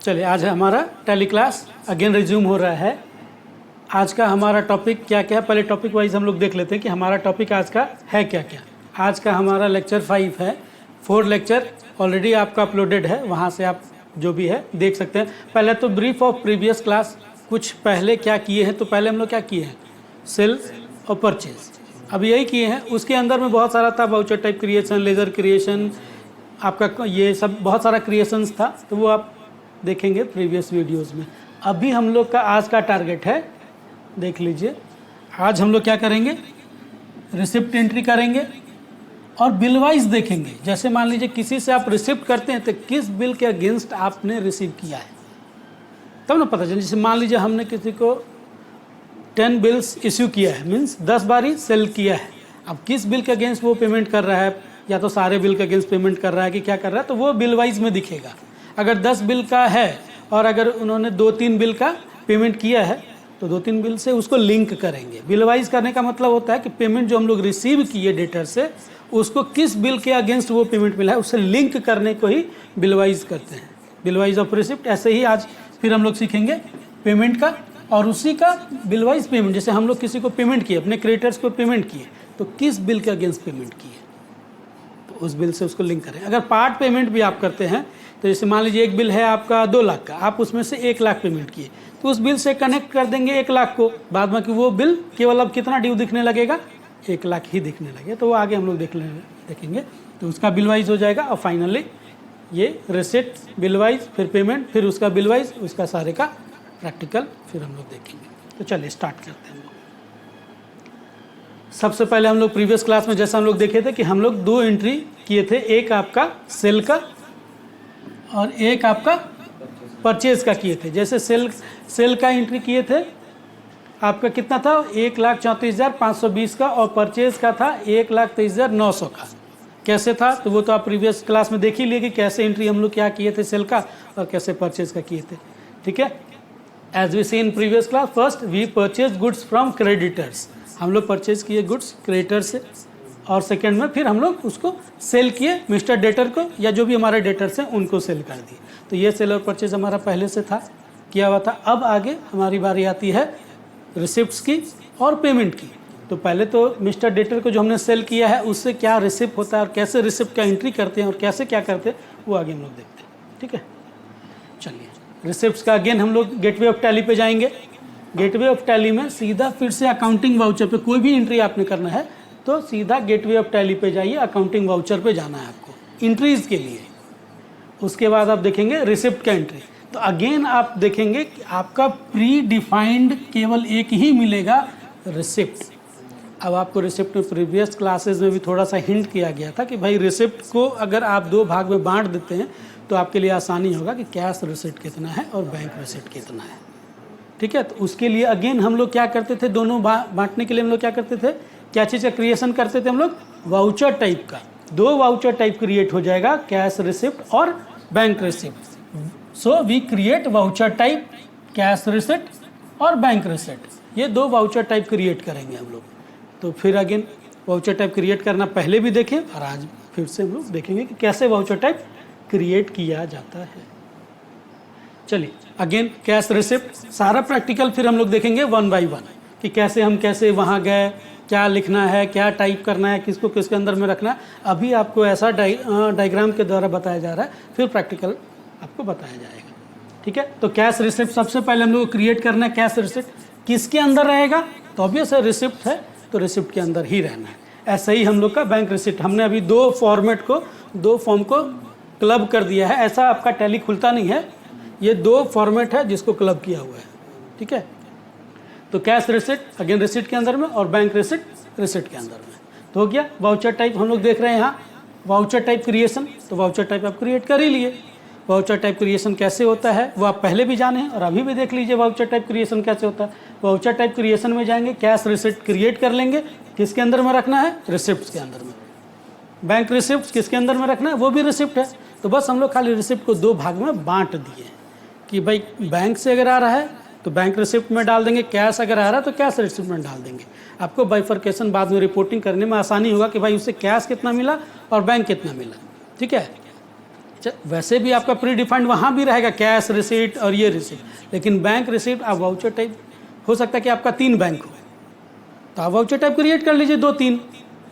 चलिए, आज हमारा टैली क्लास अगेन रिज्यूम हो रहा है। आज का हमारा टॉपिक क्या क्या है, पहले टॉपिक वाइज हम लोग देख लेते हैं कि हमारा टॉपिक आज का है क्या क्या। आज का हमारा लेक्चर 5 है। 4 लेक्चर ऑलरेडी आपका अपलोडेड है, वहाँ से आप जो भी है देख सकते हैं। पहले तो ब्रीफ ऑफ प्रीवियस क्लास, कुछ पहले क्या किए हैं। तो पहले हम लोग क्या किए हैं, सेल और परचेज, अब यही किए हैं। उसके अंदर में बहुत सारा था, voucher type creation, laser creation, आपका ये सब बहुत सारा क्रिएशंस था, तो वो आप देखेंगे प्रीवियस वीडियोस में। अभी हम लोग का आज का टारगेट है, देख लीजिए, आज हम लोग क्या करेंगे, रिसिप्ट एंट्री करेंगे और बिल वाइज देखेंगे। जैसे मान लीजिए किसी से आप रिसिप्ट करते हैं तो किस बिल के अगेंस्ट आपने रिसीव किया है, तब ना पता चले। जैसे मान लीजिए हमने किसी को 10 बिल्स इश्यू किया है, मीन्स 10 बारी सेल किया है। अब किस बिल के अगेंस्ट वो पेमेंट कर रहा है, या तो सारे बिल के अगेंस्ट पेमेंट कर रहा है कि क्या कर रहा है, तो वो बिल वाइज में दिखेगा। अगर 10 बिल का है और अगर उन्होंने 2-3 बिल का पेमेंट किया है तो 2-3 बिल से उसको लिंक करेंगे। बिल वाइज करने का मतलब होता है कि पेमेंट जो हम लोग रिसीव किए डेटर से, उसको किस बिल के अगेंस्ट वो पेमेंट मिला है उससे लिंक करने को ही बिल वाइज करते हैं, बिल वाइज ऑफ रिसिप्ट। ऐसे ही आज फिर हम लोग सीखेंगे पेमेंट का, और उसी का बिल वाइज पेमेंट। जैसे हम लोग किसी को पेमेंट किए, अपने क्रिएटर्स को पेमेंट किए, तो किस बिल के अगेंस्ट पेमेंट किए, तो उस बिल से उसको लिंक करें। अगर पार्ट पेमेंट भी आप करते हैं, तो जैसे मान लीजिए एक बिल है आपका 2 लाख का, आप उसमें से 1 लाख पेमेंट किए, तो उस बिल से कनेक्ट कर देंगे 1 लाख को। बाद में कि वो बिल केवल अब कितना ड्यू दिखने लगेगा, 1 लाख ही दिखने लगे, तो वो आगे हम लोग देखेंगे। तो उसका बिल वाइज हो जाएगा। और फाइनली ये रिसिप्ट, बिल वाइज, फिर पेमेंट, फिर उसका बिल वाइज, उसका सारे का प्रैक्टिकल फिर हम लोग देखेंगे। तो चलिए स्टार्ट करते हैं। सबसे पहले हम लोग प्रीवियस क्लास में जैसा हम लोग देखे थे कि हम लोग 2 एंट्री किए थे, एक आपका सेल का और एक आपका परचेज का किए थे। जैसे सेल का एंट्री किए थे, आपका कितना था, 1,34,520 का, और परचेज का था 1,23,900 का। कैसे था, तो वो तो आप प्रीवियस क्लास में देख ही लिए कि कैसे एंट्री हम लोग क्या किए थे सेल का और कैसे परचेज का किए थे। ठीक है, as we see in previous class, first we purchase goods from creditors, हम लोग परचेज किए गुड्स क्रेडिटर से, और सेकेंड में फिर हम लोग उसको सेल किए मिस्टर डेटर को, या जो भी हमारे डेटर्स हैं उनको सेल कर दिए। तो ये सेल और परचेज हमारा पहले से था, किया हुआ था। अब आगे हमारी बारी आती है रिसिप्ट्स की और पेमेंट की। तो पहले तो मिस्टर डेटर को जो हमने सेल किया है उससे क्या रिसिप्ट होता है और कैसे रिसिप्ट का एंट्री करते हैं और कैसे क्या करते हैं, वो आगे हम लोग देखते हैं। ठीक है, चलिए रिसिप्ट्स का अगेन हम लोग गेटवे ऑफ टैली पे जाएंगे। गेटवे ऑफ टैली में सीधा फिर से अकाउंटिंग वाउचर पे कोई भी एंट्री आपने करना है तो सीधा गेटवे ऑफ टैली पे जाइए, अकाउंटिंग वाउचर पे जाना है आपको एंट्रीज के लिए। उसके बाद आप देखेंगे रिसिप्ट का एंट्री। तो अगेन आप देखेंगे कि आपका प्री डिफाइंड केवल एक ही मिलेगा, रिसिप्ट। अब आपको रिसिप्ट में प्रीवियस क्लासेस में भी थोड़ा सा हिंट किया गया था कि भाई रिसिप्ट को अगर आप 2 भाग में बांट देते हैं तो आपके लिए आसानी होगा कि कैश रिसिप्ट कितना है और बैंक रिसिप्ट कितना है। ठीक है, तो उसके लिए अगेन हम लोग क्या करते थे, दोनों बांटने के लिए हम लोग क्या करते थे, क्या चीज़ का क्रिएशन करते थे हम लोग, वाउचर टाइप का। 2 वाउचर टाइप क्रिएट हो जाएगा, कैश रिसिप्ट और bank receipt. So we create voucher type, cash receipt और बैंक रिसिप्ट, ये 2 वाउचर टाइप क्रिएट करेंगे हम लोग। तो फिर अगेन वाउचर टाइप क्रिएट करना पहले भी देखें, और आज फिर से हम लोग देखेंगे कि कैसे वाउचर टाइप क्रिएट किया जाता है। चलिए अगेन कैश रिसिप्ट, सारा प्रैक्टिकल फिर हम लोग देखेंगे 1 बाय 1 कि कैसे वहाँ गए, क्या लिखना है, क्या टाइप करना है, किसको किसके अंदर में रखना है। अभी आपको ऐसा डायग्राम के द्वारा बताया जा रहा है, फिर प्रैक्टिकल आपको बताया जाएगा। ठीक है, तो कैश रिसिप्ट सबसे पहले हम लोग को क्रिएट करना है। कैश रिसिप्ट किसके अंदर रहेगा, तो ऑब्वियस है रिसिप्ट है तो रिसिप्ट के अंदर ही रहना है। ऐसे ही हम लोग का बैंक रिसिप्ट, हमने अभी 2 फॉर्म को क्लब कर दिया है। ऐसा आपका टैली खुलता नहीं है, ये 2 फॉर्मेट है जिसको क्लब किया हुआ है। ठीक है, तो कैश रिसिप्ट अगेन रिसिप्ट के अंदर में और बैंक रिसिप्ट रिसिप्ट के अंदर में। तो हो गया। वाउचर टाइप हम लोग देख रहे हैं यहाँ, वाउचर टाइप क्रिएशन, तो वाउचर टाइप आप क्रिएट कर ही लिए। वाउचर टाइप क्रिएशन कैसे होता है वो आप पहले भी जाने हैं और अभी भी देख लीजिए वाउचर टाइप क्रिएशन कैसे होता है। वाउचर टाइप क्रिएशन में जाएंगे, कैश रिसिप्ट क्रिएट कर लेंगे, किसके अंदर में रखना है, रिसिप्ट के अंदर में। बैंक रिसिप्ट किसके अंदर में रखना है, वो भी रिसिप्ट है। तो बस हम लोग खाली रिसिप्ट को 2 भाग में बांट दिए कि भाई बैंक से अगर आ रहा है तो बैंक रिसिप्ट में डाल देंगे, कैश अगर आ रहा है तो कैश रिसिप्ट में डाल देंगे। आपको बाइफर्केशन बाद में रिपोर्टिंग करने में आसानी होगा कि भाई उससे कैश कितना मिला और बैंक कितना मिला। ठीक है, वैसे भी आपका प्री डिफाइंड वहाँ भी रहेगा कैश रिसीट और ये रिसीट, लेकिन बैंक रिसीट आप वाउचर टाइप हो सकता है कि आपका 3 बैंक हो, तो आप वाउचर टाइप क्रिएट कर लीजिए 2-3,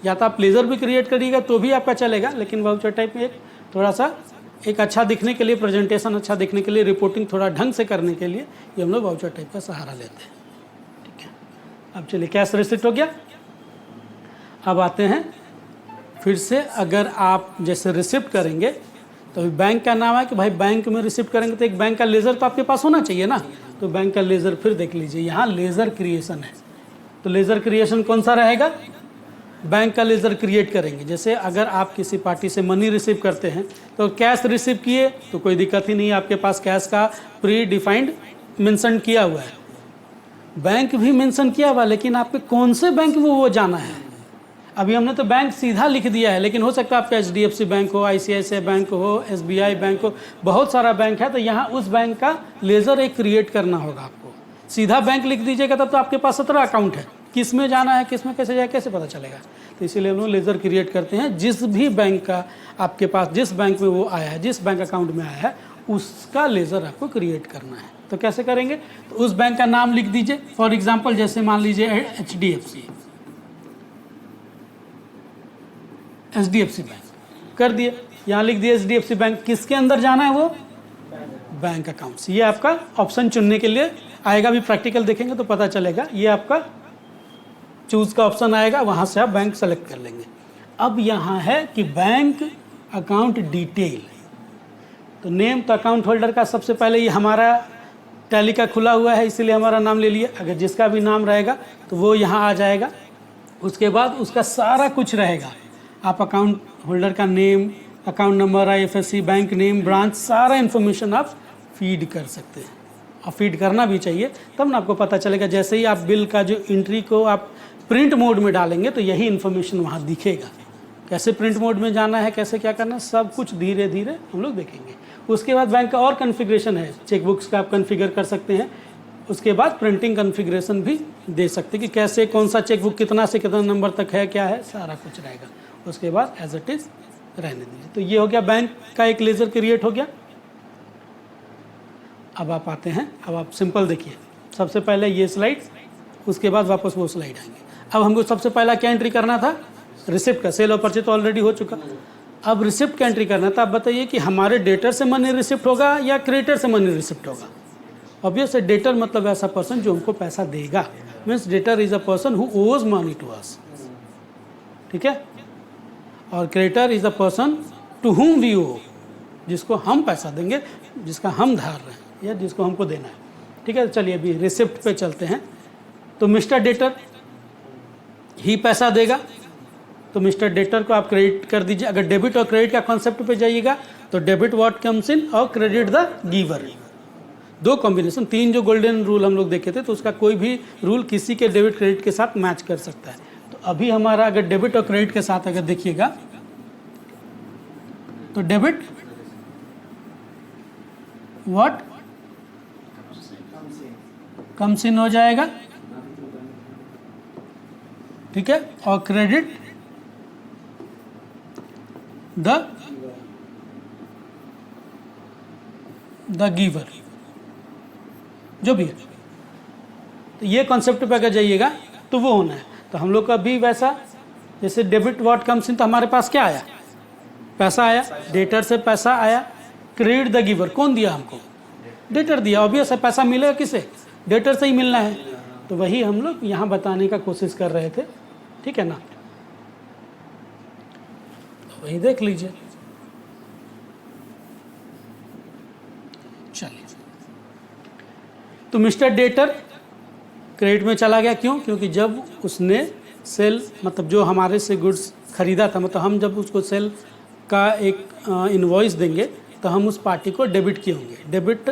या तो आप लेज़र भी क्रिएट करिएगा तो भी आपका चलेगा, लेकिन वाउचर टाइप में एक थोड़ा सा एक अच्छा दिखने के लिए, प्रेजेंटेशन अच्छा दिखने के लिए, रिपोर्टिंग थोड़ा ढंग से करने के लिए ये हम लोग वाउचर टाइप का सहारा लेते हैं। ठीक है, अब चलिए कैश रिसीट हो गया। अब आते हैं फिर से, अगर आप जैसे रिसिप्ट करेंगे तो बैंक का नाम है कि भाई बैंक में रिसिप्ट करेंगे तो एक बैंक का लेज़र तो आपके पास होना चाहिए ना, तो बैंक का लेज़र फिर देख लीजिए, यहाँ लेज़र क्रिएशन है, तो लेज़र क्रिएशन कौन सा रहेगा, बैंक का लेज़र क्रिएट करेंगे। जैसे अगर आप किसी पार्टी से मनी रिसीव करते हैं तो कैश रिसीव किए तो कोई दिक्कत ही नहीं, आपके पास कैश का प्री डिफाइंड मेंशन किया हुआ है, बैंक भी मेंशन किया हुआ, लेकिन आपके कौन से बैंक में वो जाना है। अभी हमने तो बैंक सीधा लिख दिया है, लेकिन हो सकता है आपका HDFC बैंक हो, ICICI बैंक हो, SBI बैंक हो, बहुत सारा बैंक है, तो यहाँ उस बैंक का लेज़र एक क्रिएट करना होगा आपको। सीधा बैंक लिख दीजिएगा तब तो आपके पास 17 अकाउंट है, किस में जाना है, किस में कैसे जाए, कैसे पता चलेगा। तो इसीलिए हम लोग लेज़र क्रिएट करते हैं, जिस भी बैंक का आपके पास, जिस बैंक में वो आया है, जिस बैंक अकाउंट में आया है, उसका लेज़र आपको क्रिएट करना है। तो कैसे करेंगे, तो उस बैंक का नाम लिख दीजिए। फॉर एग्जाम्पल जैसे मान लीजिए HDFC बैंक कर दिए, यहाँ लिख दिए HDFC बैंक, किसके अंदर जाना है वो, बैंक अकाउंट्स। ये आपका ऑप्शन चुनने के लिए आएगा, भी प्रैक्टिकल देखेंगे तो पता चलेगा, ये आपका चूज़ का ऑप्शन आएगा, वहाँ से आप बैंक सेलेक्ट कर लेंगे। अब यहाँ है कि बैंक अकाउंट डिटेल, तो नेम तो अकाउंट होल्डर का सबसे पहले ये हमारा टैली का खुला हुआ है, इसीलिए हमारा नाम ले लिया, अगर जिसका भी नाम रहेगा तो वो यहाँ आ जाएगा। उसके बाद उसका सारा कुछ रहेगा, आप अकाउंट होल्डर का name, account number, IFSC, bank name, branch, सारा इन्फॉर्मेशन आप फीड कर सकते हैं, और फीड करना भी चाहिए, तब ना आपको पता चलेगा। जैसे ही आप बिल का जो एंट्री को आप प्रिंट मोड में डालेंगे तो यही इन्फॉर्मेशन वहाँ दिखेगा, कैसे प्रिंट मोड में जाना है, कैसे क्या करना है, सब कुछ धीरे धीरे हम लोग देखेंगे। उसके बाद बैंक का और कॉन्फ़िगरेशन है, चेकबुक्स का आप कॉन्फ़िगर कर सकते हैं, उसके बाद प्रिंटिंग कॉन्फ़िगरेशन भी दे सकते हैं कि कैसे कौन सा चेकबुक कितना से कितना नंबर तक है, क्या है, सारा कुछ रहेगा। उसके बाद एज इट इज़ रहने दीजिए। तो ये हो गया बैंक का एक लेज़र क्रिएट हो गया। अब आप आते हैं, अब आप सिंपल देखिए, सबसे पहले ये स्लाइड, उसके बाद वापस वो स्लाइड आएंगे। अब हमको सबसे पहला क्या एंट्री करना था, रिसिप्ट का, सेल और परचेज तो ऑलरेडी हो चुका। अब रिसिप्ट का एंट्री करना था। अब बताइए कि हमारे डेटर से मनी रिसिप्ट होगा या क्रेडिटर से मनी रिसिप्ट होगा। ऑब्वियस है, डेटर मतलब ऐसा पर्सन जो हमको पैसा देगा, means debtor is a person who owes money to us, ठीक है, और creditor is a person to whom we owe, जिसको हम पैसा देंगे, जिसका हम धार रहे हैं या जिसको हमको देना है, ठीक है। चलिए अभी रिसिप्ट पे चलते हैं। तो मिस्टर डेटर ही पैसा देगा, तो मिस्टर डेटर को आप क्रेडिट कर दीजिए। अगर डेबिट और क्रेडिट का कॉन्सेप्ट पे जाइएगा तो डेबिट व्हाट कम्स इन और क्रेडिट द गिवर, दो कॉम्बिनेशन, 3 जो गोल्डन रूल हम लोग देखे थे, तो उसका कोई भी रूल किसी के डेबिट क्रेडिट के साथ मैच कर सकता है। तो अभी हमारा अगर डेबिट और क्रेडिट के साथ अगर देखिएगा तो डेबिट व्हाट कम्स इन हो जाएगा, ठीक है, और क्रेडिट द गिवर, जो भी है। तो ये कॉन्सेप्ट पे अगर जाइएगा तो वो होना है। तो हम लोग का भी वैसा, जैसे डेबिट व्हाट कम्स इन, तो हमारे पास क्या आया, पैसा आया, डेटर से पैसा आया, क्रेडिट द गिवर कौन दिया हमको, डेटर दिया। ऑब्वियस है, पैसा मिलेगा किसे, डेटर से ही मिलना है। तो वही हम लोग यहाँ बताने का कोशिश कर रहे थे, ठीक है ना। तो वही देख लीजिए। चलिए, तो मिस्टर डेटर क्रेडिट में चला गया, क्यों, क्योंकि जब उसने सेल, मतलब जो हमारे से गुड्स खरीदा था, मतलब हम जब उसको सेल का एक इनवॉइस देंगे तो हम उस पार्टी को डेबिट किए होंगे, डेबिट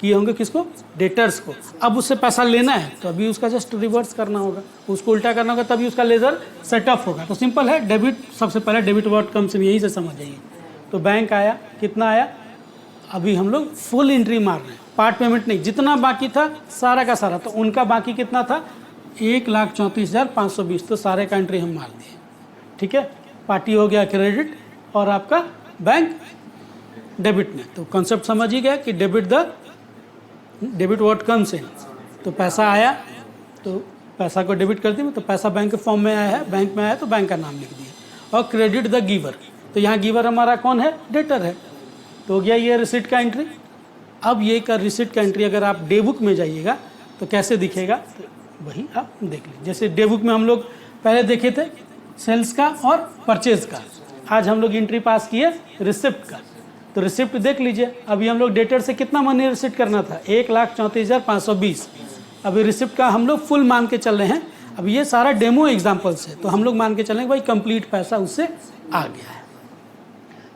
किए होंगे किसको, डेटर्स को। अब उससे पैसा लेना है तो अभी उसका जस्ट रिवर्स करना होगा, उसको उल्टा करना होगा, तभी उसका लेज़र सेटअप होगा। तो सिंपल है, डेबिट सबसे पहले डेबिट व्हाट कम्स इन, यही से समझ जाइए। तो बैंक आया, कितना आया, अभी हम लोग फुल एंट्री मार रहे हैं, पार्ट पेमेंट नहीं, जितना बाकी था सारा का सारा। तो उनका बाकी कितना था, 1,34,520, तो सारे का एंट्री हम मार दिए, ठीक है। पार्टी हो गया क्रेडिट और आपका बैंक डेबिट में। तो कॉन्सेप्ट समझ ही गया कि डेबिट व्हाट कम्स इन, तो पैसा आया तो पैसा को डेबिट कर दिया, तो पैसा बैंक के फॉर्म में आया है, बैंक में आया तो बैंक का नाम लिख दिया। और क्रेडिट द गिवर, तो यहाँ गिवर हमारा कौन है, डेटर है, तो हो गया ये रिसिप्ट का एंट्री। अब ये का रिसिप्ट का एंट्री अगर आप डे बुक में जाइएगा तो कैसे दिखेगा, तो वही आप देख लीजिए। जैसे डे बुक में हम लोग पहले देखे थे सेल्स का और परचेज का, आज हम लोग एंट्री पास किए रिसिप्ट का, तो रिसिप्ट देख लीजिए। अभी हम लोग डेटर से कितना मनी रिसिप्ट करना था, 1,34,520। अभी रिसिप्ट का हम लोग फुल मान के चल रहे हैं, अब ये सारा डेमो एग्जाम्पल्स है, तो हम लोग मान के चलेंगे भाई कंप्लीट पैसा उससे आ गया है,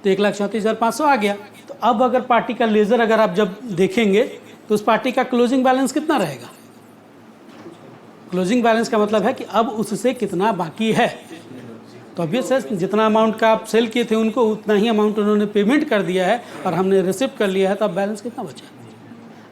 तो 1,34,500 आ गया। तो अब अगर पार्टी का लेजर अगर आप जब देखेंगे तो उस पार्टी का क्लोजिंग बैलेंस कितना रहेगा, क्लोजिंग बैलेंस का मतलब है कि अब उससे कितना बाकी है। तो ऑब्वियस है जितना अमाउंट का आप सेल किए थे उनको उतना ही अमाउंट उन्होंने पेमेंट कर दिया है और हमने रिसिप्ट कर लिया है, तो अब बैलेंस कितना बचा।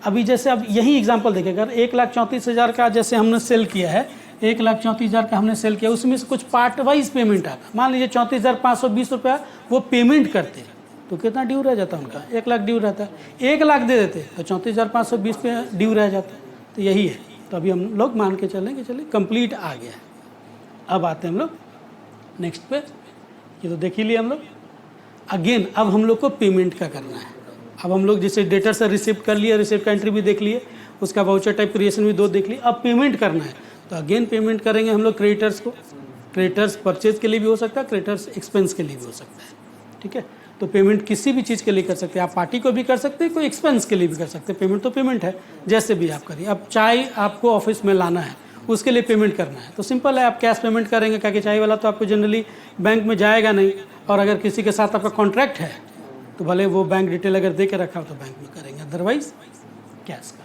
अभी जैसे अब यही एग्जांपल देखें, अगर 1,34,000 का जैसे हमने सेल किया है, 1,34,000 का हमने सेल किया, उसमें से कुछ पार्ट वाइज पेमेंट आता, मान लीजिए 34,520 रुपया वो पेमेंट करते तो कितना ड्यू रह जाता उनका, 1 लाख ड्यू रहता, 1 लाख दे देते तो 34,520 पे ड्यू रह जाता, तो यही है। तो अभी हम लोग मान के चलें कि चलिए कंप्लीट आ गया है। अब आते हैं हम लोग नेक्स्ट पे, ये तो देख ही लिए हम लोग। अगेन अब हम लोग को पेमेंट का करना है। अब हम लोग जैसे डेटर से रिसिप्ट कर लिए, रिसिप्ट का एंट्री भी देख लिए, उसका वाउचर टाइप क्रिएशन भी 2 देख लिए, अब पेमेंट करना है। तो अगेन पेमेंट करेंगे हम लोग क्रेडिटर्स को, क्रेडिटर्स परचेज के लिए भी हो सकता है, क्रेडिटर्स एक्सपेंस के लिए भी हो सकता है, ठीक है। तो पेमेंट किसी भी चीज़ के लिए कर सकते हैं, आप पार्टी को भी कर सकते हैं, कोई एक्सपेंस के लिए भी कर सकते हैं। पेमेंट तो पेमेंट है, जैसे भी आप करिए। अब चाय आपको ऑफिस में लाना है, उसके लिए पेमेंट करना है, तो सिंपल है, आप कैश पेमेंट करेंगे, क्योंकि चाय वाला तो आपको जनरली बैंक में जाएगा नहीं, और अगर किसी के साथ आपका कॉन्ट्रैक्ट है तो भले वो बैंक डिटेल अगर दे के रखा हो तो बैंक में करेंगे, अदरवाइज कैश का।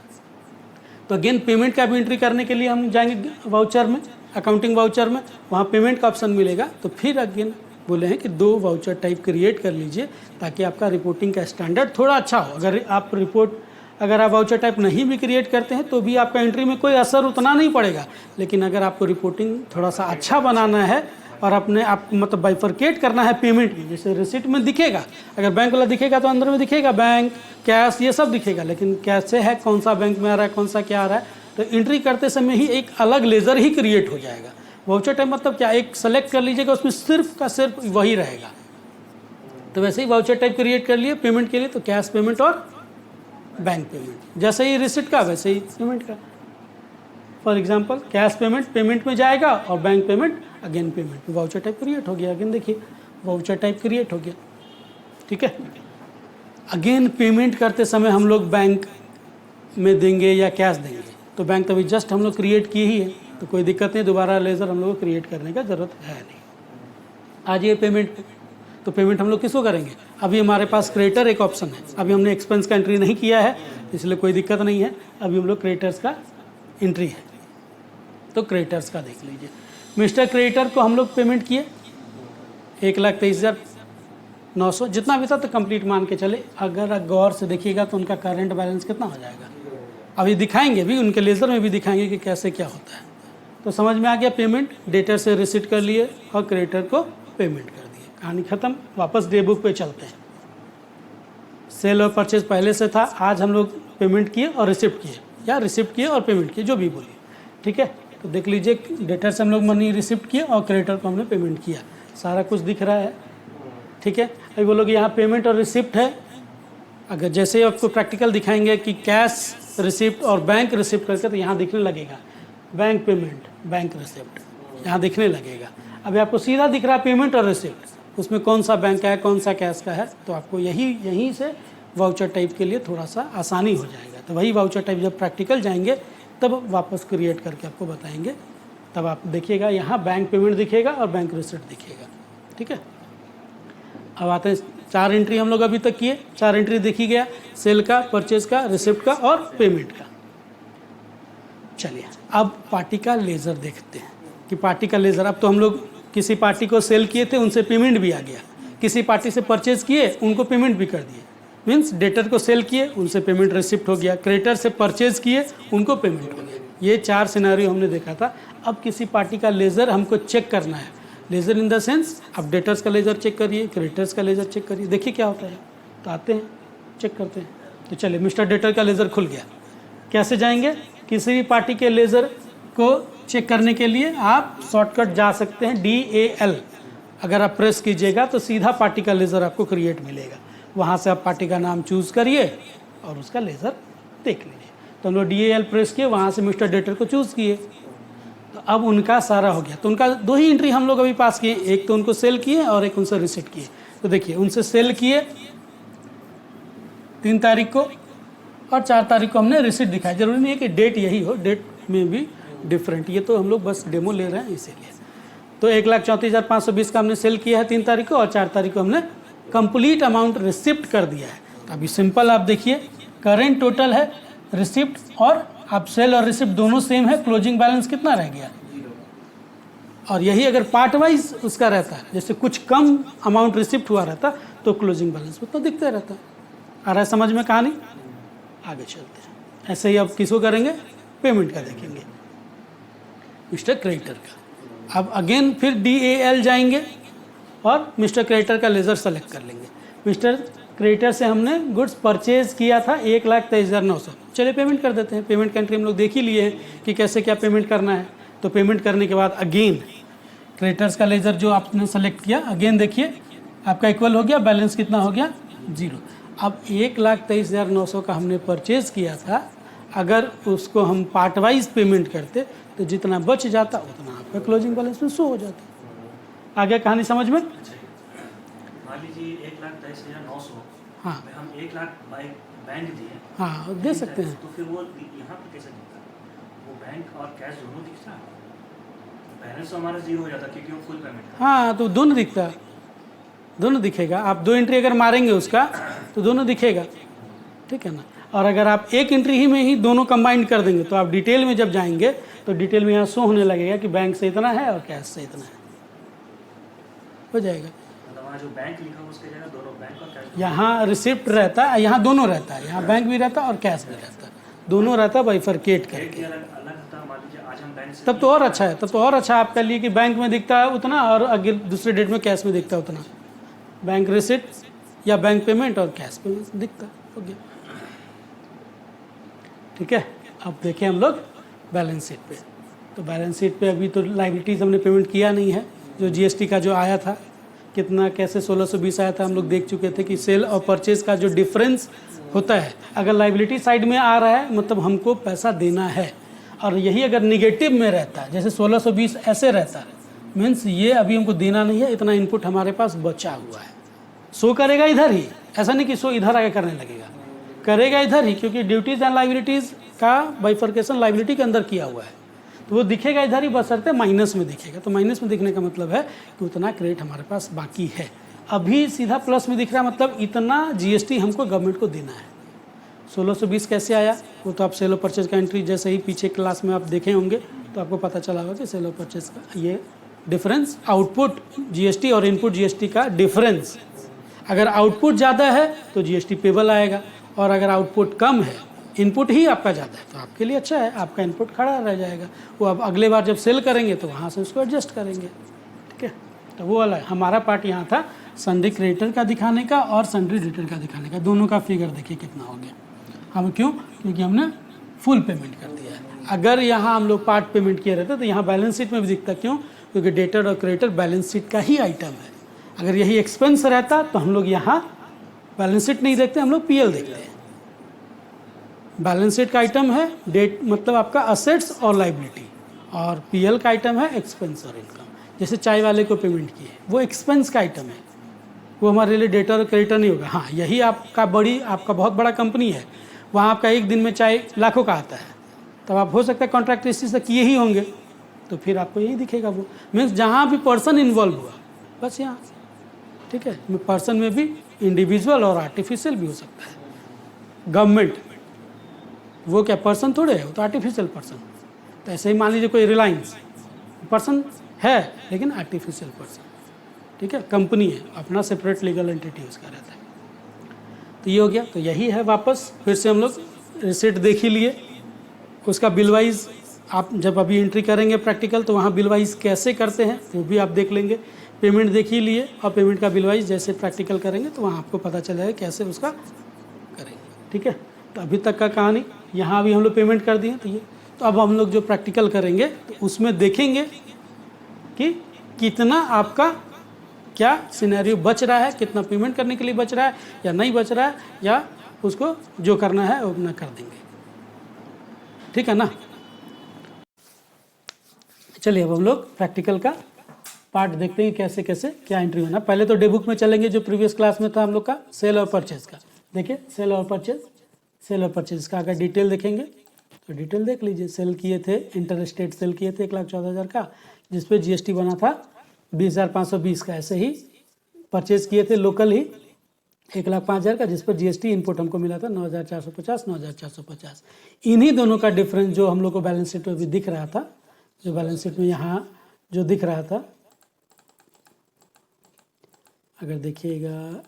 तो अगेन पेमेंट का भी एंट्री करने के लिए हम जाएंगे वाउचर में, अकाउंटिंग वाउचर में, वहाँ पेमेंट का ऑप्शन मिलेगा। तो फिर अगेन बोले हैं कि 2 वाउचर टाइप क्रिएट कर लीजिए ताकि आपका रिपोर्टिंग का स्टैंडर्ड थोड़ा अच्छा हो। अगर आप वाउचर टाइप नहीं भी क्रिएट करते हैं तो भी आपका एंट्री में कोई असर उतना नहीं पड़ेगा, लेकिन अगर आपको रिपोर्टिंग थोड़ा सा अच्छा बनाना है और अपने आप मतलब बाइफरकेट करना है पेमेंट में, जैसे रिसिप्ट में दिखेगा, अगर बैंक वाला दिखेगा तो अंदर में दिखेगा बैंक, कैश, ये सब दिखेगा, लेकिन कैसे है, कौन सा बैंक में आ रहा है, कौन सा क्या आ रहा है, तो एंट्री करते समय ही एक अलग लेजर ही क्रिएट हो जाएगा। वाउचर टाइप मतलब क्या, एक सेलेक्ट कर लीजिएगा, उसमें सिर्फ का सिर्फ वही रहेगा। तो वैसे ही वाउचर टाइप क्रिएट कर लिए पेमेंट के लिए, तो कैश पेमेंट और बैंक पेमेंट, जैसे ही रिसिप्ट का वैसे ही पेमेंट का। फॉर एग्जांपल कैश पेमेंट में जाएगा और bank payment again payment, voucher type create हो गया। अगेन देखिए वाउचर टाइप क्रिएट हो गया, ठीक है। अगेन पेमेंट करते समय हम लोग बैंक में देंगे या कैश देंगे, तो बैंक तो अभी जस्ट हम लोग क्रिएट किए ही है, तो कोई दिक्कत नहीं, दोबारा लेजर हम लोग को क्रिएट करने का ज़रूरत है नहीं। आज ये पेमेंट, तो पेमेंट हम लोग किसको करेंगे, अभी हमारे पास क्रेडिटर एक ऑप्शन है, अभी हमने एक्सपेंस का एंट्री नहीं किया है इसलिए कोई दिक्कत नहीं है, अभी हम लोग क्रेडिटर्स का एंट्री है, तो क्रेडिटर्स का देख लीजिए। मिस्टर क्रेडिटर को हम लोग पेमेंट किए 1,23,900, जितना भी था तो कंप्लीट मान के चले। अगर गौर से देखिएगा तो उनका करंट बैलेंस कितना हो जाएगा, अभी दिखाएंगे भी, उनके लेज़र में भी दिखाएंगे कि कैसे क्या होता है। तो समझ में आ गया, पेमेंट डेटर से रिसिप्ट कर लिए और क्रेडिटर को पेमेंट कर दिए, कहानी ख़त्म। वापस डे बुक पे चलते हैं। सेल और परचेज पहले से था, आज हम लोग पेमेंट किए और रिसिप्ट किए, या रिसिप्ट किए और पेमेंट किए, जो भी बोलिए, ठीक है। तो देख लीजिए डेटर से हम लोग मनी रिसिप्ट किए और क्रेडिटर को हमने पेमेंट किया, सारा कुछ दिख रहा है, ठीक है। अभी बोलोगे यहाँ पेमेंट और रिसिप्ट है, अगर जैसे आपको प्रैक्टिकल दिखाएंगे कि कैश रिसिप्ट और बैंक रिसिप्ट करके, तो यहाँ दिखने लगेगा बैंक पेमेंट बैंक रिसिप्ट, यहाँ दिखने लगेगा। अभी आपको सीधा दिख रहा है पेमेंट और रिसिप्ट, उसमें कौन सा बैंक का है कौन सा कैश का है, तो आपको यहीं से वाउचर टाइप के लिए थोड़ा सा आसानी हो जाएगा। तो वही वाउचर टाइप जब प्रैक्टिकल जाएंगे तब वापस क्रिएट करके आपको बताएंगे, तब आप देखिएगा यहाँ बैंक पेमेंट दिखेगा और बैंक रिसिप्ट दिखेगा, ठीक है। अब आते हैं 4 एंट्री हम लोग अभी तक किए, 4 एंट्री देखी गया, सेल का, परचेज का, रिसिप्ट का और पेमेंट का। चलिए अब पार्टी का लेज़र देखते हैं कि पार्टी का लेज़र, अब तो हम लोग किसी पार्टी को सेल किए थे उनसे पेमेंट भी आ गया, किसी पार्टी से परचेज किए उनको पेमेंट भी कर दिए, मीन्स डेटर को सेल किए उनसे पेमेंट रिसिप्ट हो गया, क्रेडिटर से परचेज किए उनको पेमेंट हो गया। ये 4 सिनेरियो हमने देखा था। अब किसी पार्टी का लेज़र हमको चेक करना है, लेज़र इन द सेंस अब डेटर्स का लेज़र चेक करिए, क्रेडिटर्स का लेज़र चेक करिए, देखिए क्या होता है। तो आते हैं चेक करते हैं। तो चलिए मिस्टर डेटर का लेज़र खुल गया। कैसे जाएंगे? किसी भी पार्टी के लेज़र को चेक करने के लिए आप शॉर्टकट जा सकते हैं DAL। अगर आप प्रेस कीजिएगा तो सीधा पार्टी का लेज़र आपको क्रिएट मिलेगा। वहाँ से आप पार्टी का नाम चूज़ करिए और उसका लेज़र देख लीजिए। तो हम लोग DAL प्रेस किए, वहाँ से मिस्टर डेटर को चूज़ किए, तो अब उनका सारा हो गया। तो उनका 2 ही एंट्री हम लोग अभी पास किए, एक तो उनको सेल किए और एक उनसे रिसीट किए। तो देखिए उनसे सेल किए 3 तारीख को और 4 तारीख को हमने रिसीट दिखाया। जरूरी नहीं है कि डेट यही हो, डेट में भी डिफरेंट, ये तो हम लोग बस डेमो ले रहे हैं इसीलिए। तो 1,34,520 का हमने सेल किया है 3 तारीख को, और 4 तारीख को हमने कंप्लीट अमाउंट रिसिप्ट कर दिया है। तो अभी सिंपल आप देखिए, करेंट टोटल है, रिसिप्ट और आप सेल और रिसिप्ट दोनों सेम है, क्लोजिंग बैलेंस कितना रह गया। और यही अगर पार्ट वाइज उसका रहता है, जैसे कुछ कम अमाउंट रिसिप्ट हुआ रहता तो क्लोजिंग बैलेंस उतना दिखता रहता। आ रहा है समझ में कहानी? आगे चलते हैं। ऐसे ही अब किसको करेंगे? पेमेंट का देखेंगे, मिस्टर क्रेडिटर का। अब अगेन फिर DAL जाएंगे और मिस्टर क्रेडिटर का लेज़र सेलेक्ट कर लेंगे। मिस्टर क्रेडिटर से हमने गुड्स परचेज किया था 1,23,900। चलिए पेमेंट कर देते हैं। पेमेंट का एंट्री हम लोग देख ही लिए हैं कि कैसे क्या पेमेंट करना है। तो पेमेंट करने के बाद अगेन क्रेडिटर्स का लेज़र जो आपने सेलेक्ट किया, अगेन देखिए आपका इक्वल हो गया, बैलेंस कितना हो गया? 0। अब 1,23,900 का हमने परचेज़ किया था, अगर उसको हम पार्ट वाइज पेमेंट करते तो जितना बच जाता उतना आपका क्लोजिंग बैलेंस में शो हो जाता। आगे कहानी समझ में? मान लीजिए 1,23,900, हाँ हम 1 लाख बैंक दिए, हाँ दे सकते हैं। तो फिर वो यहाँ पर कैसे दिखता है? वो बैंक और कैश दोनों दिखता है, बैलेंस तो हमारा 0 हो जाता क्योंकि वो फुल पेमेंट। हाँ तो दोनों दिखता, दोनों दिखेगा। आप 2 एंट्री अगर मारेंगे उसका तो दोनों दिखेगा, ठीक है ना। और अगर आप एक एंट्री ही में ही दोनों कंबाइंड कर देंगे तो आप डिटेल में जब जाएंगे तो डिटेल में यहाँ शो होने लगेगा कि बैंक से इतना है और कैश से इतना है, हो जाएगा। मतलब वहाँ जो बैंक लिखा है उसके जगह दोनों बैंक और कैश, यहाँ रिसिप्ट रहता है, यहाँ दोनों रहता है, यहाँ बैंक भी रहता है और कैश भी रहता है, दोनों रहता है बाइफरकेट करके। अलग होता। मान लीजिए आज हम बैंक से, तब तो और अच्छा है, तब तो और अच्छा आपके लिए कि बैंक में दिखता है उतना और अगर दूसरे डेट में कैश में दिखता है उतना। बैंक रिसिप्ट या बैंक पेमेंट और कैश पेमेंट दिखता हो गया, ठीक है। अब देखें हम लोग बैलेंस शीट पे। तो बैलेंस शीट पे अभी तो लाइबिलिटीज़ हमने पेमेंट किया नहीं है। जो GST का जो आया था कितना, कैसे 1620 आया था, हम लोग देख चुके थे कि सेल और परचेज का जो डिफरेंस होता है, अगर लाइबिलिटी साइड में आ रहा है मतलब हमको पैसा देना है, और यही अगर निगेटिव में रहता है, जैसे 1620 ऐसे रहता है, मीन्स ये अभी हमको देना नहीं है, इतना इनपुट हमारे पास बचा हुआ है। शो करेगा इधर ही, ऐसा नहीं कि शो इधर आगे करने लगेगा, करेगा इधर ही, क्योंकि ड्यूटीज़ एंड लाइबिलिटीज़ का बाइफर्केशन लाइबिलिटी के अंदर किया हुआ है, तो वो दिखेगा इधर ही, बशर्ते माइनस में दिखेगा। तो माइनस में दिखने का मतलब है कि उतना क्रेडिट हमारे पास बाकी है। अभी सीधा प्लस में दिख रहा है, मतलब इतना GST हमको गवर्नमेंट को देना है। 1620 कैसे आया वो तो आप सेल और परचेज का एंट्री जैसे ही पीछे क्लास में आप देखे होंगे तो आपको पता चला होगा कि सेल और परचेज का ये डिफरेंस, आउटपुट GST और इनपुट GST का डिफरेंस। अगर आउटपुट ज़्यादा है तो GST पेबल आएगा, और अगर आउटपुट कम है, इनपुट ही आपका ज़्यादा है, तो आपके लिए अच्छा है, आपका इनपुट खड़ा रह जाएगा। वो अब अगले बार जब सेल करेंगे तो वहाँ से उसको एडजस्ट करेंगे, ठीक है। तो वो वाला हमारा पार्ट यहाँ था सन्ड्री क्रेडिटर का दिखाने का और सन्ड्री डेटर का दिखाने का। दोनों का फिगर देखिए कितना हो गया। हम क्यों? क्योंकि हमने फुल पेमेंट कर दिया है। अगर यहाँ हम लोग पार्ट पेमेंट किए रहते तो यहाँ बैलेंस शीट में भी दिखता, क्यों? क्योंकि डेटर और क्रेडिटर बैलेंस शीट का ही आइटम है। अगर यही एक्सपेंस रहता तो हम लोग यहाँ बैलेंस शीट नहीं देखते, हम लोग PL देखते हैं। बैलेंस शीट का आइटम है डेट, मतलब आपका असेट्स और लाइबिलिटी, और PL का आइटम है एक्सपेंस और इनकम। जैसे चाय वाले को पेमेंट किए, वो एक्सपेंस का आइटम है, वो हमारे लिए डेटर और क्रेडिटर नहीं होगा। हाँ, यही आपका बहुत बड़ा कंपनी है, वहाँ आपका एक दिन में चाय लाखों का आता है, तब आप हो सकता है कॉन्ट्रैक्ट इसी से किए ही होंगे, तो फिर आपको यही दिखेगा। वो मीन्स जहाँ भी पर्सन इन्वॉल्व हुआ, बस यहाँ, ठीक है। पर्सन में भी इंडिविजुअल और आर्टिफिशियल भी हो सकता है। गवर्नमेंट वो क्या पर्सन थोड़े है, वो तो आर्टिफिशियल पर्सन। तो ऐसे ही मान लीजिए कोई रिलायंस पर्सन है लेकिन आर्टिफिशियल पर्सन, ठीक है। कंपनी है, अपना सेपरेट लीगल एंटिटी उसका रहता है। तो ये हो गया। तो यही है, वापस फिर से हम लोग रिसिट देख ही लिए, उसका बिल वाइज आप जब अभी एंट्री करेंगे प्रैक्टिकल तो वहाँ बिल वाइज कैसे करते हैं वो भी आप देख लेंगे। पेमेंट देख ही लिए, और पेमेंट का बिल वाइज जैसे प्रैक्टिकल करेंगे तो वहाँ आपको पता चलेगा कैसे उसका ठीक है। तो अभी तक का कहानी, यहाँ भी हम लोग पेमेंट कर दिए। तो ये, तो अब हम लोग जो प्रैक्टिकल करेंगे तो उसमें देखेंगे कि कितना आपका क्या सिनेरियो बच रहा है, कितना पेमेंट करने के लिए बच रहा है या नहीं बच रहा है, या उसको जो करना है वो अपना कर देंगे, ठीक है ना। चलिए अब हम लोग प्रैक्टिकल का पार्ट देखते हैं कैसे कैसे क्या एंट्री होना। पहले तो डे बुक में चलेंगे जो प्रीवियस क्लास में था हम लोग का सेल और परचेज का। देखिए सेल और परचेज का अगर डिटेल देखेंगे तो डिटेल देख लीजिए। सेल किए थे, इंटर स्टेट सेल किए थे 1,14,000 का, जिसपे GST बना था 20,520 का। ऐसे ही परचेज किए थे लोकल ही 1,05,000 का, जिस पर GST इनपुट हमको मिला था 9,450, 9,450। इन्हीं दोनों का डिफरेंस जो हम लोग को बैलेंस शीट में भी दिख रहा था, जो बैलेंस शीट में यहाँ जो दिख रहा था, अगर देखिएगा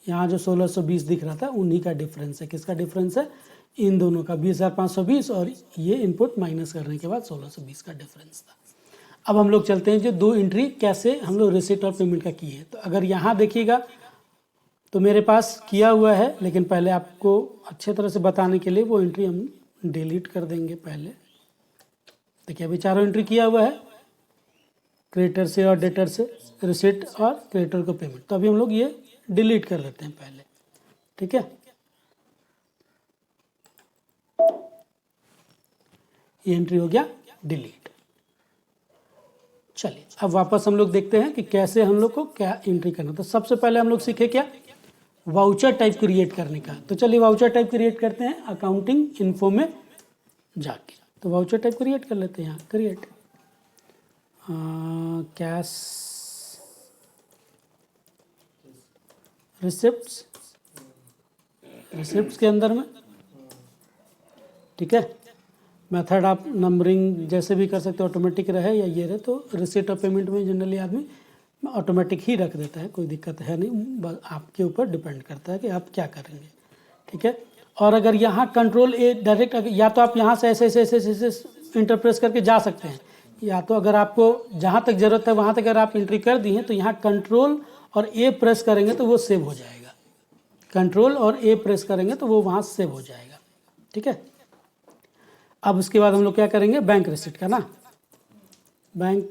यहाँ जो 1,620 दिख रहा था उन्हीं का डिफरेंस है। किसका डिफरेंस है? इन दोनों का 20,520 और ये इनपुट माइनस करने के बाद 1,620 का डिफरेंस था। अब हम लोग चलते हैं जो दो एंट्री कैसे हम लोग रिसिप्ट और पेमेंट का किए। तो अगर यहाँ देखिएगा तो मेरे पास किया हुआ है, लेकिन पहले आपको अच्छे तरह से बताने के लिए वो एंट्री हम डिलीट कर देंगे पहले। देखिए अभी चारों एंट्री किया हुआ है, क्रेडिटर से और डेटर से रिसिप्ट और क्रेडिटर को पेमेंट। तो अभी हम लोग ये डिलीट कर देते हैं पहले, ठीक है। ये एंट्री हो गया डिलीट। चलिए अब वापस हम लोग देखते हैं कि कैसे हम लोग को क्या एंट्री करना। तो सबसे पहले हम लोग सीखे क्या, वाउचर टाइप क्रिएट करने का। तो चलिए वाउचर टाइप क्रिएट करते हैं अकाउंटिंग इन्फो में जाके। तो वाउचर टाइप क्रिएट कर लेते हैं यहाँ, क्रिएट कैश रिसिप्ट्स के अंदर में, ठीक है। मेथड आप नंबरिंग जैसे भी कर सकते हो, ऑटोमेटिक रहे या ये रहे। तो रिसिप्ट और पेमेंट में जनरली आदमी ऑटोमेटिक ही रख देता है, कोई दिक्कत है नहीं, बस आपके ऊपर डिपेंड करता है कि आप क्या करेंगे, ठीक है। और अगर यहाँ कंट्रोल ए डायरेक्ट, या तो आप यहाँ से ऐसे ऐसे ऐसे ऐसे इंटरप्रेस करके जा सकते हैं, या तो अगर आपको जहाँ तक ज़रूरत है वहाँ तक अगर आप एंट्री कर दी हैं तो यहाँ कंट्रोल और ए प्रेस करेंगे तो वो सेव हो जाएगा। कंट्रोल और ए प्रेस करेंगे तो वो वहाँ सेव हो जाएगा, ठीक है। अब उसके बाद हम लोग क्या करेंगे, बैंक रिसिप्ट का ना, बैंक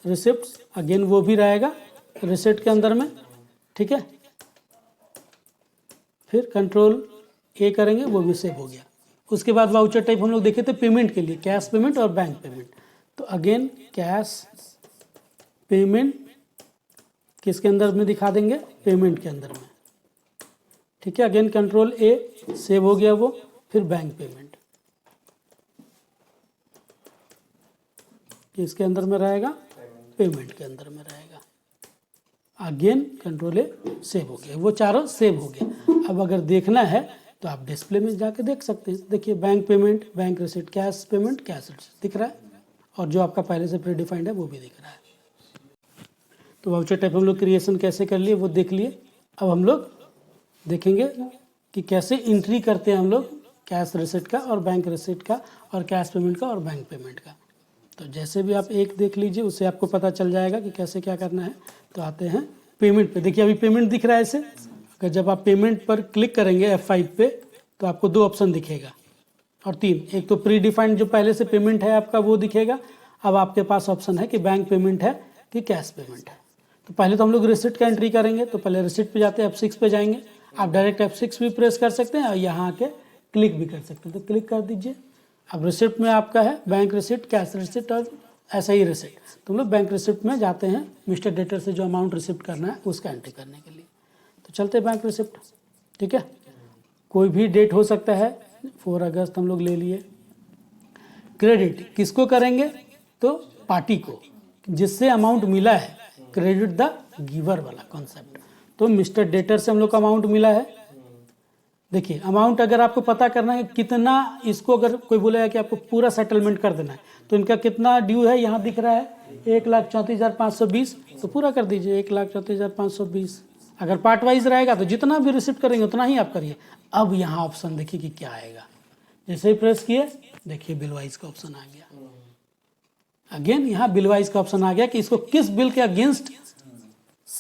रिसिप्ट अगेन वो भी रहेगा रिसिप्ट के अंदर में, ठीक है। फिर कंट्रोल ए करेंगे, वो भी सेव हो गया। उसके बाद वाउचर टाइप हम लोग देखे थे पेमेंट के लिए, कैश पेमेंट और बैंक पेमेंट। तो अगेन कैश पेमेंट किसके अंदर में दिखा देंगे, पेमेंट के अंदर में, ठीक है। अगेन कंट्रोल ए, सेव हो गया वो। फिर बैंक पेमेंट किसके अंदर में रहेगा, पेमेंट के अंदर में रहेगा। अगेन कंट्रोल ए, सेव हो गया, वो चारों सेव हो गए। अब अगर देखना है तो आप डिस्प्ले में जाके देख सकते हैं। देखिए bank payment, bank receipt, cash payment, cash receipt दिख रहा है, और जो आपका पहले से प्री डिफाइंड है वो भी दिख रहा है। तो वाउचर टाइप हम लोग क्रिएशन कैसे कर लिए वो देख लिए। अब हम लोग देखेंगे कि कैसे एंट्री करते हैं हम लोग कैश रिसिप्ट का और बैंक रिसिप्ट का और कैश पेमेंट का और बैंक पेमेंट का। तो जैसे भी आप एक देख लीजिए, उससे आपको पता चल जाएगा कि कैसे क्या करना है। तो आते हैं पेमेंट पे। देखिए अभी पेमेंट दिख रहा है ऐसे। अगर जब आप पेमेंट पर क्लिक करेंगे F5 पे तो आपको दो ऑप्शन दिखेगा और तीन। एक तो प्री डिफाइंड जो पहले से पेमेंट है आपका वो दिखेगा। अब आपके पास ऑप्शन है कि बैंक पेमेंट है कि कैश पेमेंट है। तो पहले तो हम लोग रिसिप्ट का एंट्री करेंगे। तो पहले रिसिप्ट पे जाते हैं, F6 पे जाएंगे। आप डायरेक्ट F6 भी प्रेस कर सकते हैं और यहाँ आके क्लिक भी कर सकते हैं। तो क्लिक कर दीजिए। अब रिसिप्ट में आपका है बैंक रिसिप्ट, कैश रिसिप्ट और ऐसा ही रिसिप्ट। तो हम लोग बैंक रिसिप्ट में जाते हैं, मिस्टर डेटर से जो अमाउंट रिसिप्ट करना है उसका एंट्री करने के लिए। तो चलते हैं बैंक रिसिप्ट, ठीक है। कोई भी डेट हो सकता है, 4 अगस्त हम लोग ले लिए। क्रेडिट किसको करेंगे, तो पार्टी को जिससे अमाउंट मिला है, क्रेडिट द गिवर वाला कॉन्सेप्ट। तो मिस्टर डेटर से हम लोग को अमाउंट मिला है। देखिए अमाउंट अगर आपको पता करना है कितना, इसको अगर कोई बोलेगा कि आपको पूरा सेटलमेंट कर देना है तो इनका कितना ड्यू है, यहाँ दिख रहा है 1,34,520। तो पूरा कर दीजिए 1,34,520। अगर पार्ट वाइज रहेगा तो जितना भी रिसिप्ट करेंगे उतना ही आप करिए। अब यहाँ ऑप्शन देखिए कि क्या आएगा। जैसे ही प्रेस किए देखिए बिल वाइज का ऑप्शन आ गया। अगेन यहाँ बिल वाइज का ऑप्शन आ गया कि इसको किस बिल के अगेंस्ट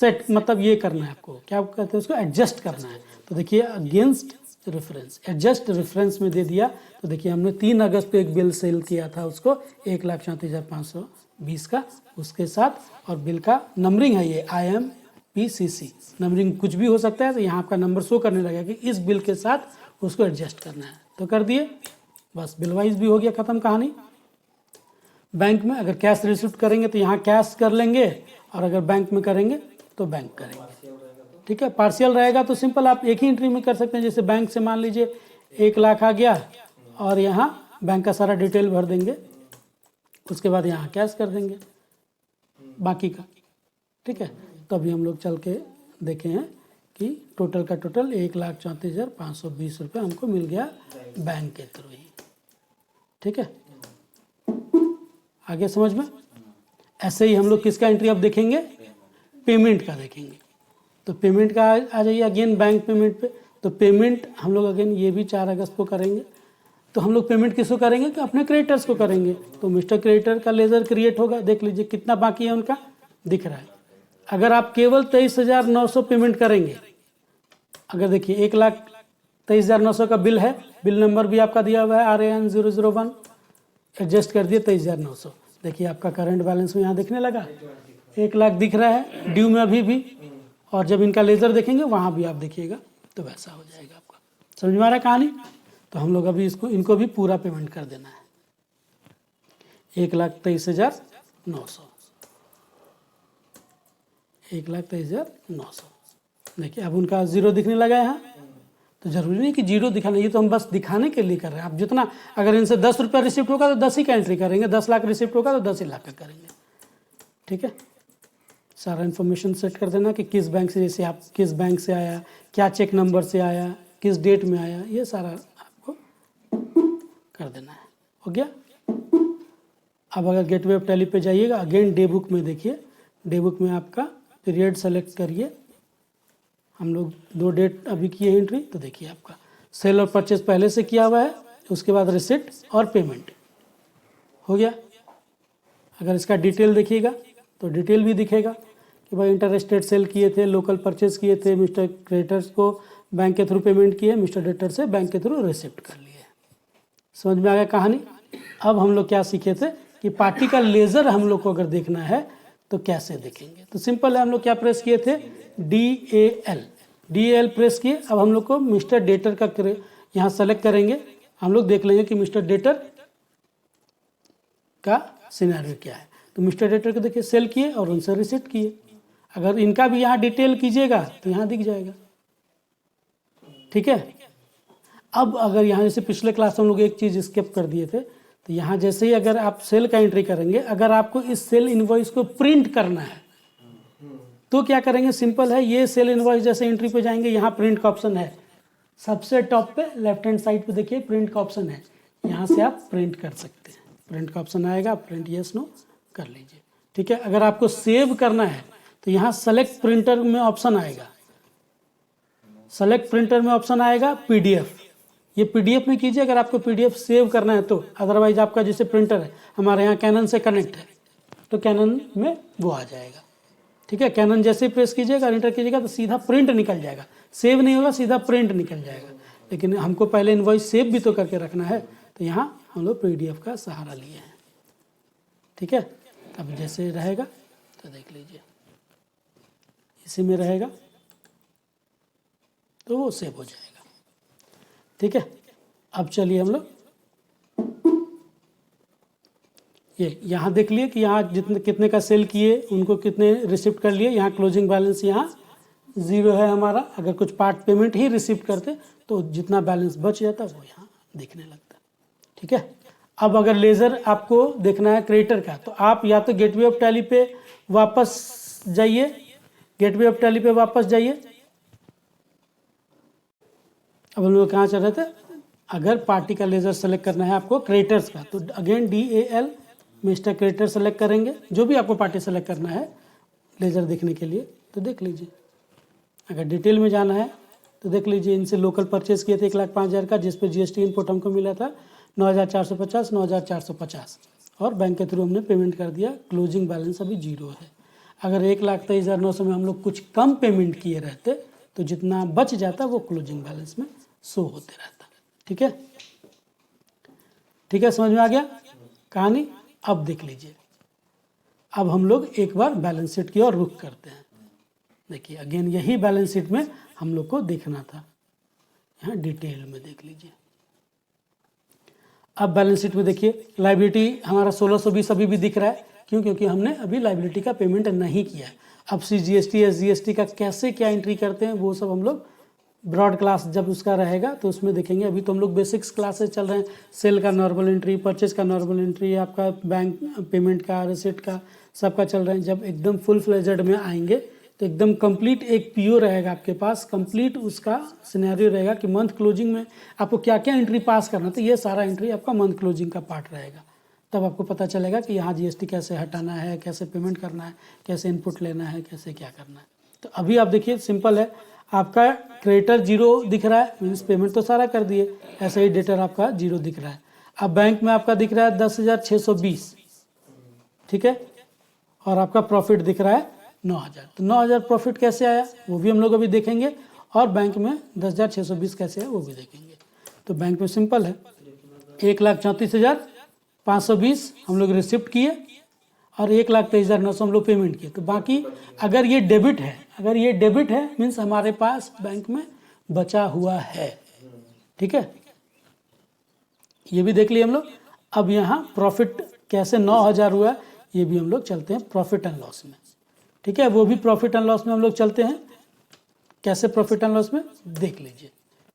सेट मतलब ये करना है आपको, क्या कहते हैं उसको, एडजस्ट करना है। तो देखिए अगेंस्ट रेफरेंस, एडजस्ट रेफरेंस में दे दिया। तो देखिए हमने 3 अगस्त को एक बिल सेल किया था उसको 1,34,520 का, उसके साथ, और बिल का नंबरिंग है ये IMPCC, नंबरिंग कुछ भी हो सकता है। तो यहाँ आपका नंबर शो करने लगेगा कि इस बिल के साथ उसको एडजस्ट करना है। तो कर दिए, बस बिल वाइज भी हो गया, ख़त्म कहानी। बैंक में अगर कैश रिसिप्ट करेंगे तो यहाँ कैश कर लेंगे, और अगर बैंक में करेंगे तो बैंक करेंगे। ठीक है, पार्शियल रहेगा तो सिंपल आप एक ही एंट्री में कर सकते हैं। जैसे बैंक से मान लीजिए 1 लाख आ गया, और यहाँ बैंक का सारा डिटेल भर देंगे, उसके बाद यहाँ कैश कर देंगे बाकी का। ठीक है, तो अभी हम लोग चल के देखे हैं कि टोटल का टोटल 1,34,520 रुपये हमको मिल गया बैंक के थ्रू ही। ठीक है, आगे समझ में। ऐसे ही हम लोग किसका एंट्री अब देखेंगे, पेमेंट का देखेंगे। तो पेमेंट का आ जाइए अगेन बैंक पेमेंट पे। तो पेमेंट हम लोग अगेन ये भी 4 अगस्त को करेंगे। तो हम लोग पेमेंट किसको करेंगे, कि अपने क्रेडिटर्स को करेंगे। तो मिस्टर क्रेडिटर का लेजर क्रिएट होगा, देख लीजिए कितना बाकी है उनका, दिख रहा है। अगर आप केवल 23,900 पेमेंट करेंगे, अगर देखिए 1,23,900 का बिल है, बिल नंबर भी आपका दिया हुआ है RAN 001, एडजस्ट कर दिए 23,900। देखिए आपका करंट बैलेंस में यहाँ दिखने लगा 1 लाख दिख रहा है ड्यू में अभी भी, और जब इनका लेजर देखेंगे वहाँ भी आप देखिएगा तो वैसा हो जाएगा आपका। समझ में आ रहा है कहानी। तो हम लोग अभी इनको भी पूरा पेमेंट कर देना है 1,23,900, 1,23,900। देखिए अब उनका 0 दिखने लगा है यहाँ। तो जरूरी नहीं कि 0 दिखाना, ये तो हम बस दिखाने के लिए कर रहे हैं। आप जितना, अगर इनसे 10 रुपये रिसिप्ट होगा तो 10 ही का एंट्री करेंगे, 10 लाख रिसिप्ट होगा तो 10 ही लाख का करेंगे। ठीक है, सारा इन्फॉर्मेशन सेट कर देना कि किस बैंक से, जैसे आप किस बैंक से आया, क्या चेक नंबर से आया, किस डेट में आया, ये सारा आपको कर देना है। हो गया। अब अगर गेटवे ऑफ टैली पे जाइएगा, अगेन डे बुक में देखिए, डे बुक में आपका पीरियड सेलेक्ट करिए। हम लोग 2 डेट अभी किए एंट्री। तो देखिए आपका सेल और परचेज पहले से किया हुआ है, उसके बाद रिसिप्ट और पेमेंट हो गया। अगर इसका डिटेल देखिएगा तो डिटेल भी दिखेगा कि भाई इंटर स्टेट सेल किए थे, लोकल परचेज किए थे, मिस्टर क्रेडिटर्स को बैंक के थ्रू पेमेंट किए, मिस्टर डेटर से बैंक के थ्रू रिसिप्ट कर लिए। समझ में आ गया कहानी। अब हम लोग क्या सीखे थे कि पार्टी का लेजर हम लोग को अगर देखना है तो कैसे देखेंगे। तो सिंपल है, हम लोग क्या प्रेस किए थे, DAL प्रेस किए। अब हम लोग को मिस्टर डेटर का यहाँ सेलेक्ट करेंगे, हम लोग देख लेंगे कि मिस्टर डेटर का सिनेरियो क्या है। तो मिस्टर डेटर को देखिए सेल किए और उनसे रिसिप्ट किए। अगर इनका भी यहाँ डिटेल कीजिएगा तो यहाँ दिख जाएगा। ठीक है, अब अगर यहाँ जैसे पिछले क्लास हम लोग एक चीज़ स्किप कर दिए थे, तो यहाँ जैसे ही अगर आप सेल का एंट्री करेंगे, अगर आपको इस सेल इनवॉइस को प्रिंट करना है तो क्या करेंगे, सिंपल है, ये सेल इनवॉइस जैसे एंट्री पे जाएंगे, यहाँ प्रिंट का ऑप्शन है सबसे टॉप पे लेफ्ट हैंड साइड पे, देखिए प्रिंट का ऑप्शन है, यहाँ से आप प्रिंट कर सकते हैं। प्रिंट का ऑप्शन आएगा, प्रिंट यस नो कर लीजिए। ठीक है, अगर आपको सेव करना है तो यहाँ सेलेक्ट प्रिंटर में ऑप्शन आएगा, सेलेक्ट प्रिंटर में ऑप्शन आएगा PDF, ये PDF में कीजिए अगर आपको PDF सेव करना है तो। अदरवाइज आपका जैसे प्रिंटर है हमारे यहाँ कैनन से कनेक्ट है तो कैनन में वो आ जाएगा। ठीक है, कैनन जैसे ही प्रेस कीजिएगा, एंटर कीजिएगा तो सीधा प्रिंट निकल जाएगा, सेव नहीं होगा, सीधा प्रिंट निकल जाएगा। लेकिन हमको पहले इनवॉइस सेव भी तो करके रखना है, तो यहाँ हम लोग PDF का सहारा लिए हैं। ठीक है, अब जैसे रहेगा तो देख लीजिए, इसी में रहेगा तो वो सेव हो जाएगा। ठीक है, अब चलिए हम लोग ये यहाँ देख लिए कि यहाँ जितने कितने का सेल किए, उनको कितने रिसिप्ट कर लिए। यहाँ क्लोजिंग बैलेंस यहाँ 0 है हमारा। अगर कुछ पार्ट पेमेंट ही रिसिप्ट करते तो जितना बैलेंस बच जाता वो यहाँ दिखने लगता। ठीक है, अब अगर लेज़र आपको देखना है क्रेडिटर का, तो आप या तो गेटवे ऑफ टैली पे वापस जाइए, गेटवे ऑफ टैली पे वापस जाइए। अब हम लोग कहाँ चल रहे थे, अगर पार्टी का लेज़र सेलेक्ट करना है आपको क्रेडिटर्स का, तो again DAL mister creditor select करेंगे, जो भी आपको पार्टी सेलेक्ट करना है लेज़र देखने के लिए तो देख लीजिए। अगर डिटेल में जाना है तो देख लीजिए, इनसे लोकल परचेज किए थे 1,05,000 का, जिस पे GST इनपुट हमको मिला था 9,450, 9,450, और बैंक के थ्रू हमने पेमेंट कर दिया। क्लोजिंग बैलेंस अभी 0 है। अगर 1,23,900 में हम लोग कुछ कम पेमेंट किए रहते तो जितना बच जाता वो क्लोजिंग बैलेंस में शो होते रहता। ठीक है, ठीक है, समझ में आ गया कहानी। अब देख लीजिए, अब हम लोग एक बार बैलेंस शीट की ओर रुख करते हैं। देखिए अगेन यही बैलेंस शीट में हम लोग को देखना था, यहाँ डिटेल में देख लीजिए। अब बैलेंस शीट में देखिए लायबिलिटी हमारा 1620 अभी भी दिख रहा है, क्यों? क्योंकि हमने अभी लायबिलिटी का पेमेंट नहीं किया है। अब CGST SGST का कैसे क्या एंट्री करते हैं वो सब हम लोग ब्रॉड क्लास जब उसका रहेगा तो उसमें देखेंगे। अभी तो हम लोग बेसिक्स क्लासेस चल रहे हैं, सेल का नॉर्मल एंट्री, परचेज का नॉर्मल एंट्री, आपका बैंक पेमेंट का, रिसिप्ट का, सबका चल रहे हैं। जब एकदम फुल फ्लेजेड में आएंगे तो एकदम कंप्लीट एक PO रहेगा आपके पास, कंप्लीट उसका सिनेरियो रहेगा कि मंथ क्लोजिंग में आपको क्या क्या एंट्री पास करना। तो ये सारा एंट्री आपका मंथ क्लोजिंग का पार्ट रहेगा। तब आपको पता चलेगा कि यहाँ GST कैसे हटाना है, कैसे पेमेंट करना है, कैसे इनपुट लेना है, कैसे क्या करना है। तो अभी आप देखिए सिंपल है, आपका क्रेडिटर 0 दिख रहा है, मीन्स पेमेंट तो सारा कर दिए, ऐसे ही डेटर आपका 0 दिख रहा है। अब बैंक में आपका दिख रहा है 10,620, ठीक है, और आपका प्रॉफिट दिख रहा है 9,000। तो 9,000 प्रॉफिट कैसे आया वो भी हम लोग अभी देखेंगे, और बैंक में 10,620 कैसे है वो भी देखेंगे। तो बैंक में सिंपल है, 1,34,520 हम लोग रिसिप्ट किए और 1,23,900 हम लोग पेमेंट किए। तो बाकी अगर ये डेबिट है, अगर ये डेबिट है मीन्स हमारे पास बैंक में बचा हुआ है। ठीक है, ये भी देख लिए हम लोग। अब यहाँ प्रॉफिट कैसे 9,000 हुआ ये भी हम लोग चलते हैं प्रॉफिट एंड लॉस में। ठीक है, वो भी प्रॉफिट एंड लॉस में हम लोग चलते हैं। कैसे प्रॉफिट एंड लॉस में देख लीजिए,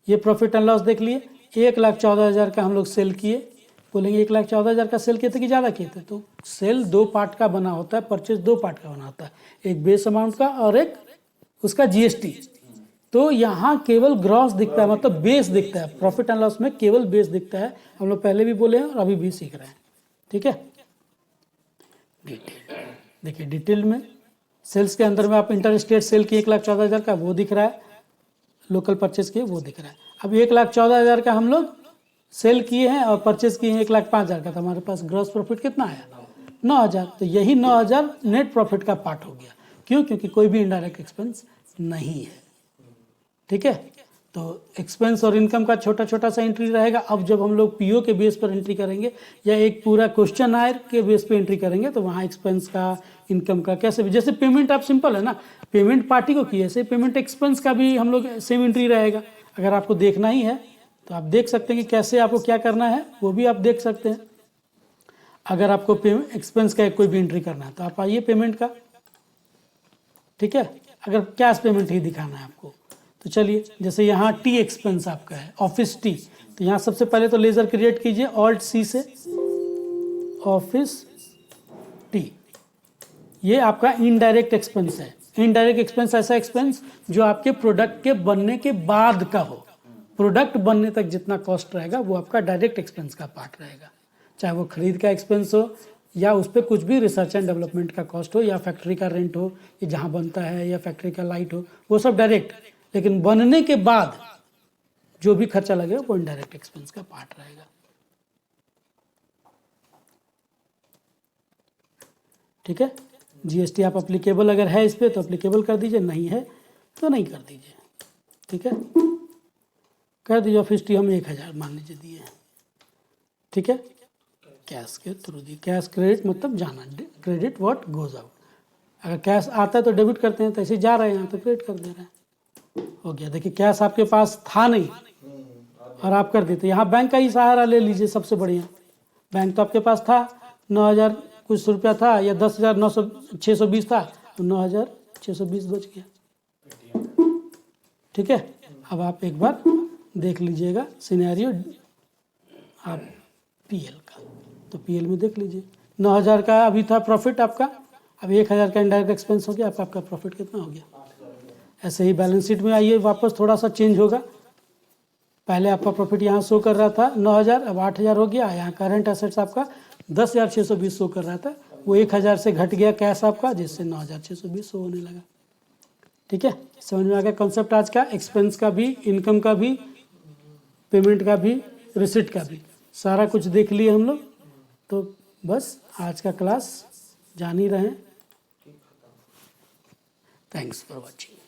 ये प्रॉफिट एंड लॉस देख लिए। 1,14,000 का हम लोग सेल किए। बोलेंगे 1,14,000 का सेल किए थे कि ज़्यादा किए थे? तो सेल 2 पार्ट का बना होता है, परचेज 2 पार्ट का बना होता है, एक बेस अमाउंट का और एक उसका GST। तो यहाँ केवल ग्रॉस दिखता है, मतलब बेस दिखता है। प्रॉफिट एंड लॉस में केवल बेस दिखता है, हम लोग पहले भी बोले हैं और अभी भी सीख रहे हैं। ठीक है, डिटेल देखिए, डिटेल में सेल्स के अंदर में आप इंटर स्टेट सेल की 1,14,000 का वो दिख रहा है, लोकल परचेज किए वो दिख रहा है। अब 1,14,000 का हम लोग सेल किए हैं और परचेज किए हैं 1,05,000 का, तो हमारे पास ग्रॉस प्रॉफिट कितना आया? 9,000। तो यही 9,000 नेट प्रॉफिट का पार्ट हो गया। क्यों? क्योंकि कोई भी इनडायरेक्ट एक्सपेंस नहीं है। ठीक है, तो एक्सपेंस और इनकम का छोटा छोटा सा एंट्री रहेगा। अब जब हम लोग PO के बेस पर एंट्री करेंगे या एक पूरा क्वेश्चन आयर के बेस पे एंट्री करेंगे तो वहाँ एक्सपेंस का, इनकम का कैसे भी, जैसे पेमेंट आप सिंपल है ना, पेमेंट पार्टी को किए, ऐसे पेमेंट एक्सपेंस का भी हम लोग सेम एंट्री रहेगा। अगर आपको देखना ही है तो आप देख सकते हैं कि कैसे आपको क्या करना है, वो भी आप देख सकते हैं। अगर आपको एक्सपेंस का कोई भी एंट्री करना है तो आप आइए पेमेंट का। ठीक है, अगर कैश पेमेंट ही दिखाना है आपको तो चलिए, जैसे यहाँ T एक्सपेंस आपका है, ऑफिस T, तो यहाँ सबसे पहले तो लेजर क्रिएट कीजिए Alt C से, ऑफिस T। ये आपका इनडायरेक्ट एक्सपेंस है। इनडायरेक्ट एक्सपेंस ऐसा एक्सपेंस जो आपके प्रोडक्ट के बनने के बाद का हो। प्रोडक्ट बनने तक जितना कॉस्ट रहेगा वो आपका डायरेक्ट एक्सपेंस का पार्ट रहेगा, चाहे वो खरीद का एक्सपेंस हो या उस पर कुछ भी रिसर्च एंड डेवलपमेंट का कॉस्ट हो या फैक्ट्री का रेंट हो, या जहाँ बनता है या फैक्ट्री का लाइट हो, वो सब डायरेक्ट। लेकिन बनने के बाद जो भी खर्चा लगेगा वो इनडायरेक्ट एक्सपेंस का पार्ट रहेगा। ठीक है, GST आप अप्लीकेबल अगर है इस पर तो अप्लीकेबल कर दीजिए, नहीं है तो नहीं कर दीजिए। ठीक है, कर दीजिए। ऑफिस T हम 1,000 मान लीजिए दिए। ठीक है, कैश के थ्रू दी, कैश क्रेडिट मतलब जाना, क्रेडिट व्हाट गोज आउट। अगर कैश आता है तो डेबिट करते हैं, तो ऐसे जा रहे हैं यहाँ तो क्रेडिट कर दे रहे हैं, हो गया। देखिए कैश आपके पास था नहीं और आप कर देते। यहाँ बैंक का ही सहारा ले लीजिए, सबसे बढ़िया। बैंक तो आपके पास था, 9,000 कुछ रुपया था या 10,620 था, तो 9,620 बच गया। ठीक है, अब आप एक बार देख लीजिएगा सिनेरियो आप PL का, तो PL में देख लीजिए 9,000 का अभी था प्रॉफिट आपका, अब 1,000 का इनडायरेक्ट एक्सपेंस हो गया, आपका प्रॉफिट कितना हो गया? ऐसे ही बैलेंस शीट में आइए, वापस थोड़ा सा चेंज होगा। पहले आपका प्रॉफिट यहाँ शो कर रहा था 9,000, अब 8,000 हो गया। यहाँ करंट एसेट्स आपका 10,620 शो कर रहा था, वो 1,000 से घट गया कैश आपका, जिससे 9,620 शो होने लगा। ठीक है, समझ में आ गया कॉन्सेप्ट आज का। एक्सपेंस का भी, इनकम का भी, पेमेंट का भी, रिसिप्ट का भी, सारा कुछ देख लिए हम लोग। तो बस आज का क्लास जान ही रहे हैं। Thanks for watching.